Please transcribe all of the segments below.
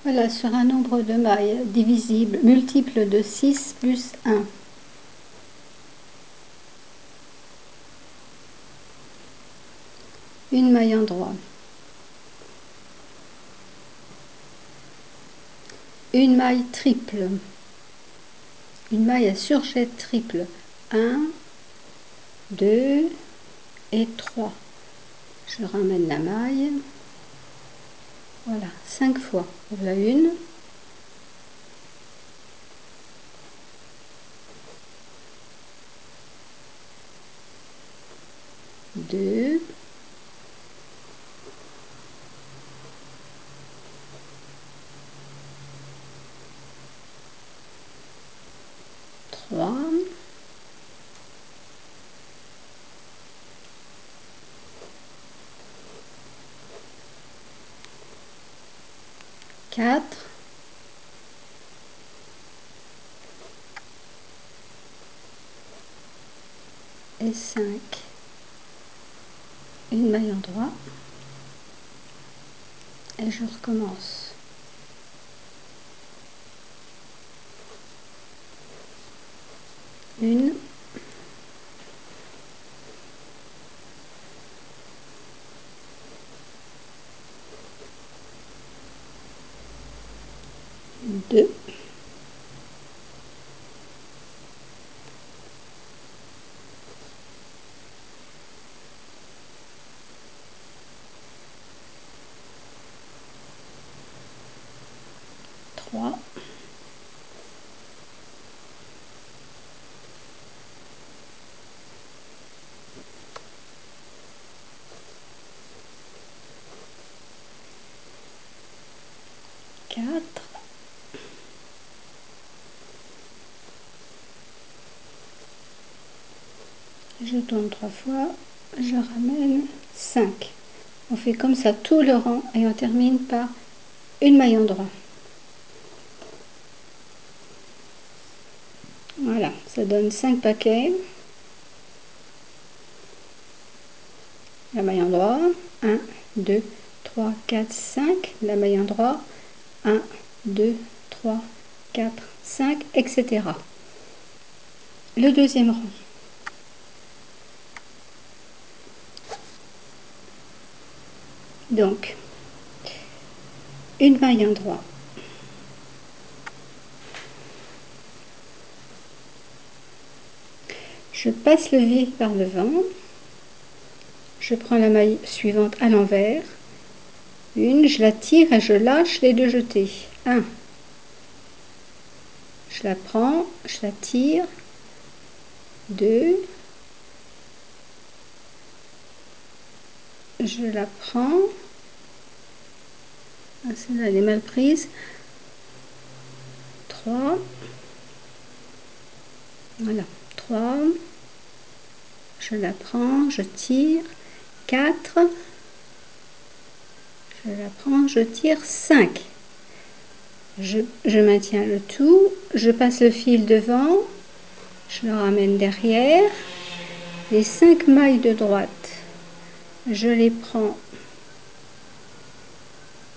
Voilà, sur un nombre de mailles divisible, multiple de 6 plus 1. Une maille endroit. Une maille triple. Une maille à surjet triple. 1, 2 et 3. Je ramène la maille. Voilà, 5 fois. Voilà une. Deux. Trois. Quatre. Et 5. Une maille endroit. Et je recommence. Une. Deux. Trois. Quatre. Je tourne 3 fois, je ramène 5. On fait comme ça tout le rang et on termine par une maille endroit. Voilà, ça donne 5 paquets. La maille endroit, 1, 2, 3, 4, 5. La maille endroit, 1, 2, 3, 4, 5, etc. Le deuxième rang. Donc, une maille endroit. Je passe le fil par devant. Je prends la maille suivante à l'envers. Une, je la tire et je lâche les deux jetés. 1. Je la prends, je la tire. 2. Je la prends. Ah, celle-là, elle est mal prise. 3. Voilà, 3. Je la prends, je tire. 4. Je la prends, je tire. 5. Je maintiens le tout. Je passe le fil devant. Je le ramène derrière. Les 5 mailles de droite, je les prends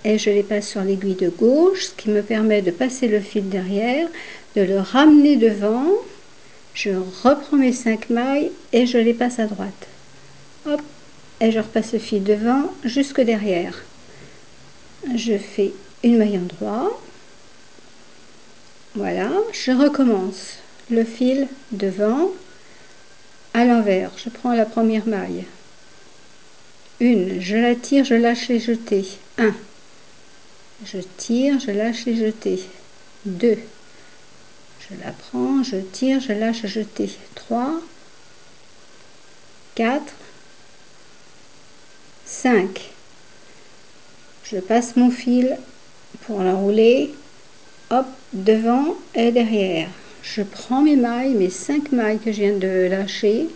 et je les passe sur l'aiguille de gauche, ce qui me permet de passer le fil derrière, de le ramener devant. Je reprends mes 5 mailles et je les passe à droite. Hop, et je repasse le fil devant jusque derrière. Je fais une maille endroit. Voilà, je recommence le fil devant à l'envers. Je prends la première maille. Une, je la tire, je lâche les jetés. 1. Je tire, je lâche les jetés. 2. Je la prends, je tire, je lâche les jetés. 3. 4. 5. Je passe mon fil pour l'enrouler. Hop, devant et derrière. Je prends mes mailles, mes 5 mailles que je viens de lâcher.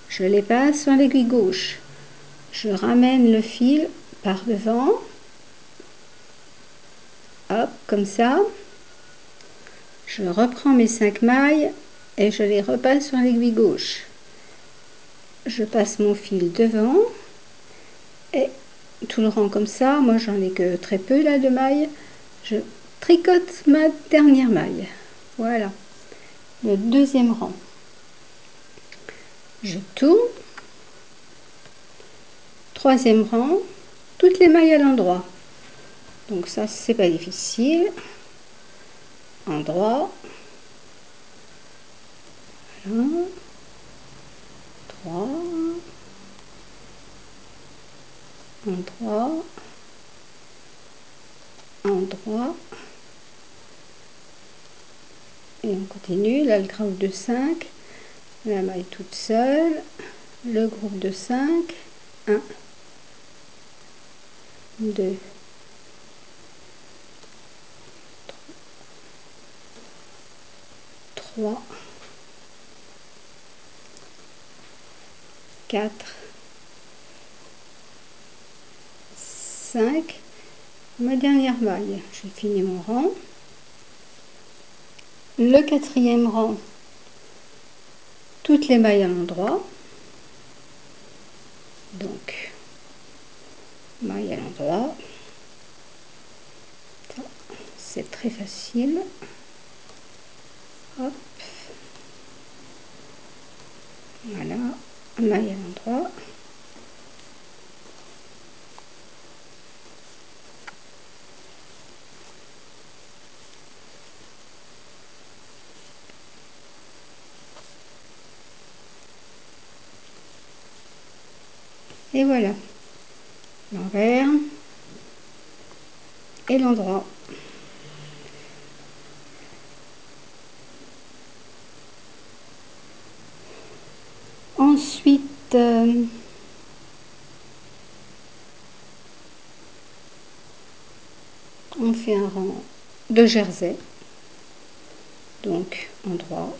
Je les passe sur l'aiguille gauche. Je ramène le fil par devant. Hop, comme ça. Je reprends mes 5 mailles et je les repasse sur l'aiguille gauche. Je passe mon fil devant et tout le rang comme ça. Moi, j'en ai que très peu là de mailles. je tricote ma dernière maille. Voilà, le deuxième rang. Je tourne. Troisième rang, toutes les mailles à l'endroit. Donc ça, c'est pas difficile. Endroit. Voilà. 3. Endroit. Endroit. Et on continue. Là, le groupe de 5. La maille toute seule. Le groupe de 5. 1. 2. 3. 4. 5. Ma dernière maille. J'ai fini mon rang. Le quatrième rang, toutes les mailles à l'endroit. Donc, maille à l'endroit. C'est très facile. Hop. Voilà, maille à l'endroit. Et voilà, l'envers et l'endroit. Ensuite, on fait un rang de jersey, donc endroit.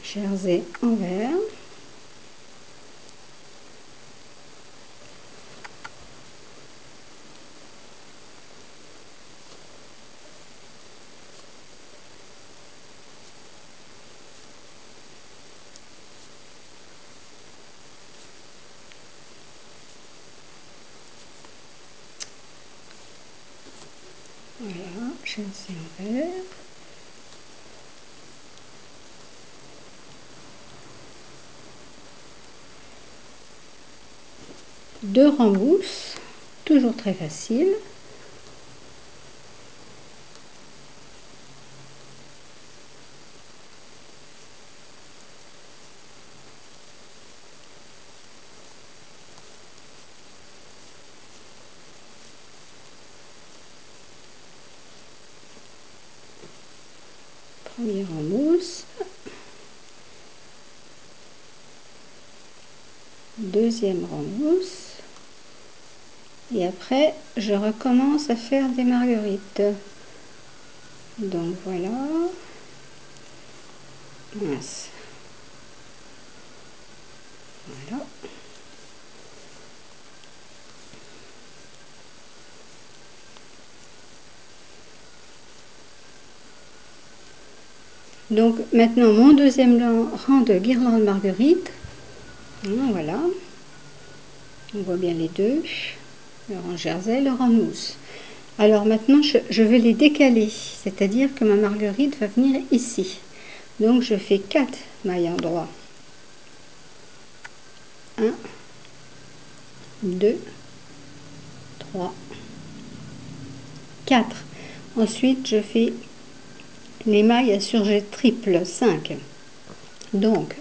Jersey envers. Voilà, jersey envers. Deux rangs mousse, toujours très facile. Premier en mousse, deuxième en mousse, et après je recommence à faire des marguerites. Donc voilà, mince, voilà. Donc maintenant mon deuxième rang de guirlande marguerite. Voilà, on voit bien les deux, le rang jersey, le rang mousse. Alors maintenant je vais les décaler, c'est-à-dire que ma marguerite va venir ici. Donc je fais 4 mailles endroit. 1, 2, 3, 4. Ensuite je fais les mailles à surjet triple, 5. Donc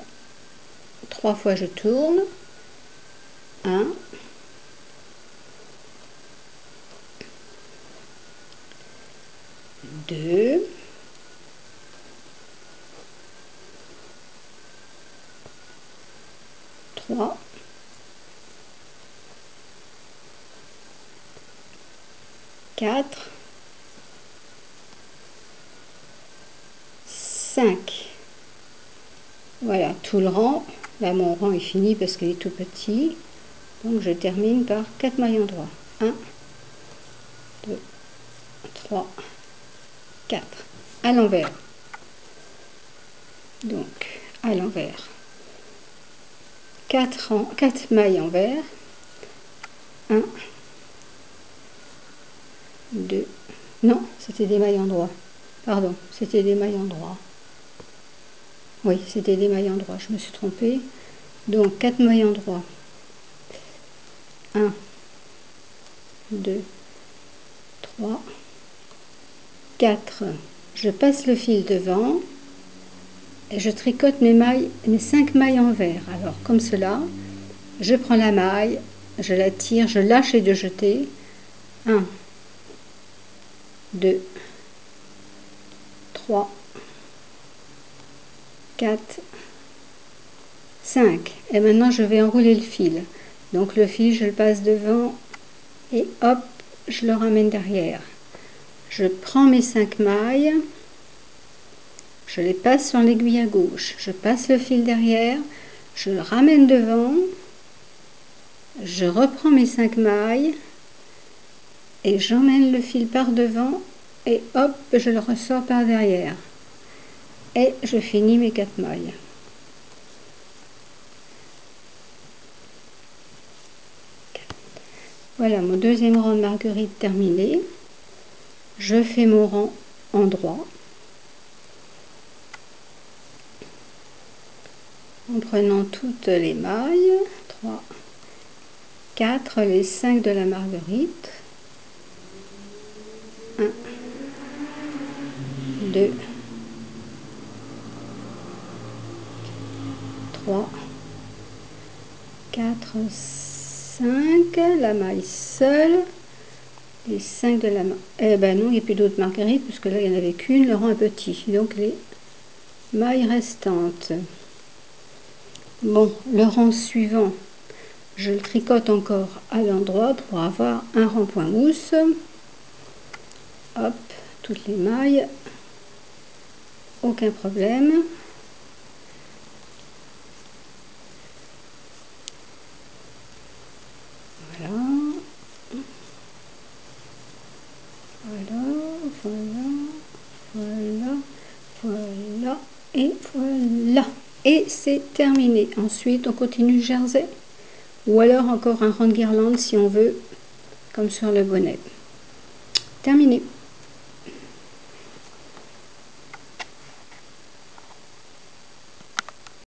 3 fois je tourne. 1, 2, 3, 4, 5. Voilà, tout le rang Là, mon rang est fini parce qu'il est tout petit. Donc, je termine par 4 mailles en droit. 1, 2, 3, 4. À l'envers. Donc, à l'envers. 4 mailles envers. 1, 2. Non, c'était des mailles en droit. Pardon, c'était des mailles en droit. Oui, c'était des mailles en droit, je me suis trompée. Donc, 4 mailles en droit. 1, 2, 3, 4. Je passe le fil devant et je tricote mes 5 mailles envers. Alors, comme cela, je prends la maille, je la tire, je lâche et de jeter. 1, 2, 3, 4, 5. Et maintenant, je vais enrouler le fil. Donc, le fil, je le passe devant et hop, je le ramène derrière. Je prends mes 5 mailles, je les passe sur l'aiguille à gauche. Je passe le fil derrière, je le ramène devant, je reprends mes 5 mailles et j'emmène le fil par devant et hop, je le ressors par derrière. Et je finis mes 4 mailles. Voilà mon deuxième rang de marguerite terminé. Je fais mon rang en droit en prenant toutes les mailles, 3, 4, les 5 de la marguerite, 1, 2, 3, 4, 5, la maille seule, les 5 de la main. Eh ben non, il n'y a plus d'autres marguerites, parce que là, il n'y en avait qu'une, le rang est petit. Donc, les mailles restantes. Bon, le rang suivant, je le tricote encore à l'endroit pour avoir un rang point mousse. Hop, toutes les mailles. Aucun problème. Voilà. Voilà, voilà, voilà, voilà, et voilà. Et c'est terminé. Ensuite, on continue le jersey. Ou alors encore un rang de guirlande si on veut, comme sur le bonnet. Terminé.